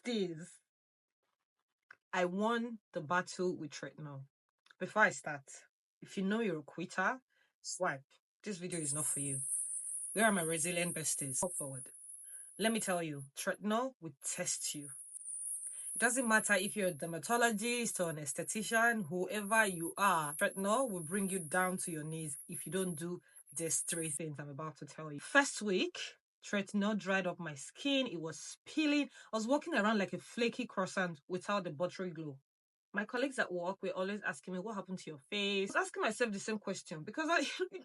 besties, I won the battle with Tretinoin. Before I start, if you know you're a quitter, swipe. This video is not for you. Where are my resilient besties? Hop forward. Let me tell you, Tretinoin will test you. It doesn't matter if you're a dermatologist or an esthetician, whoever you are, Tretinoin will bring you down to your knees if you don't do these three things I'm about to tell you. First week, Tretinoin dried up my skin. It was peeling. I was walking around like a flaky croissant without the buttery glow. My colleagues at work were always asking me, what happened to your face? I was asking myself the same question because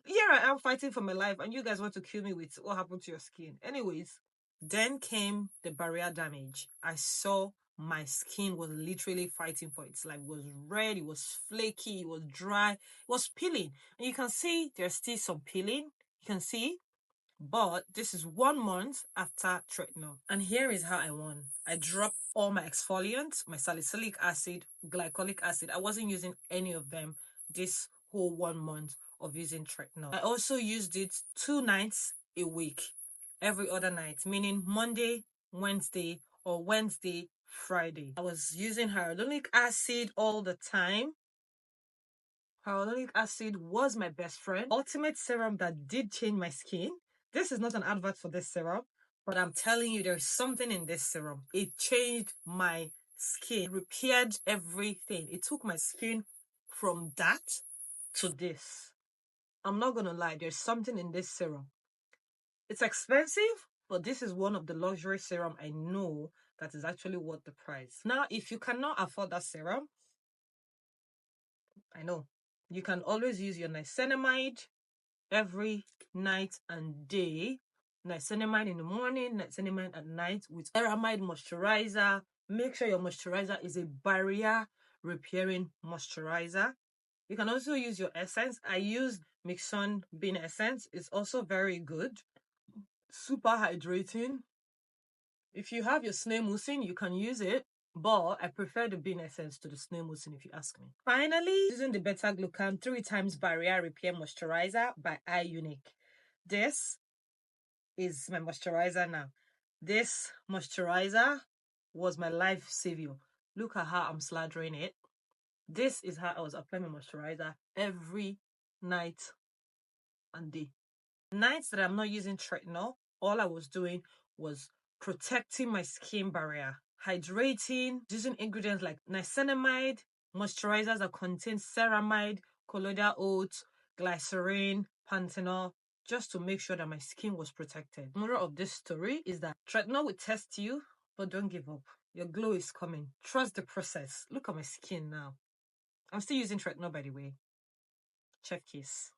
here I am fighting for my life and you guys want to kill me with what happened to your skin. Anyways, then came the barrier damage. I saw my skin was literally fighting for its life. It was red, it was flaky, it was dry, it was peeling. And you can see there's still some peeling. You can see. But this is 1 month after Tretinoin. And here is how I won. I dropped all my exfoliants, my salicylic acid, glycolic acid. I wasn't using any of them this whole 1 month of using Tretinoin. I also used it 2 nights a week. Every other night, meaning Monday, Wednesday, or Wednesday, Friday. I was using hyaluronic acid all the time. Hyaluronic acid was my best friend. Ultimate serum that did change my skin. This is not an advert for this serum, but I'm telling you, there's something in this serum. It changed my skin, repaired everything. It took my skin from that to this. I'm not gonna lie, there's something in this serum. It's expensive, but this is one of the luxury serum I know that is actually worth the price. Now, if you cannot afford that serum, I know, you can always use your niacinamide every night and day. Niacinamide in the morning, niacinamide at night with ceramide moisturizer. Make sure your moisturizer is a barrier repairing moisturizer. You can also use your essence. I use Mixon Bean Essence. It's also very good. Super hydrating. If you have your snail mucin, you can use it. But I prefer the bean essence to the snail mucin if you ask me. Finally, using the Beta Glucan 3 times barrier repair moisturizer by iUnique. This is my moisturizer now. This moisturizer was my life savior. Look at how I'm slathering it. This is how I was applying my moisturizer every night and day. Nights that I'm not using Tretinoin, all I was doing was protecting my skin barrier, hydrating, using ingredients like niacinamide, moisturizers that contain ceramide, colloidal oats, glycerin, panthenol, just to make sure that my skin was protected. The moral of this story is that Tretinoin will test you, but don't give up. Your glow is coming. Trust the process. Look at my skin now. I'm still using Tretinoin, by the way. Check case.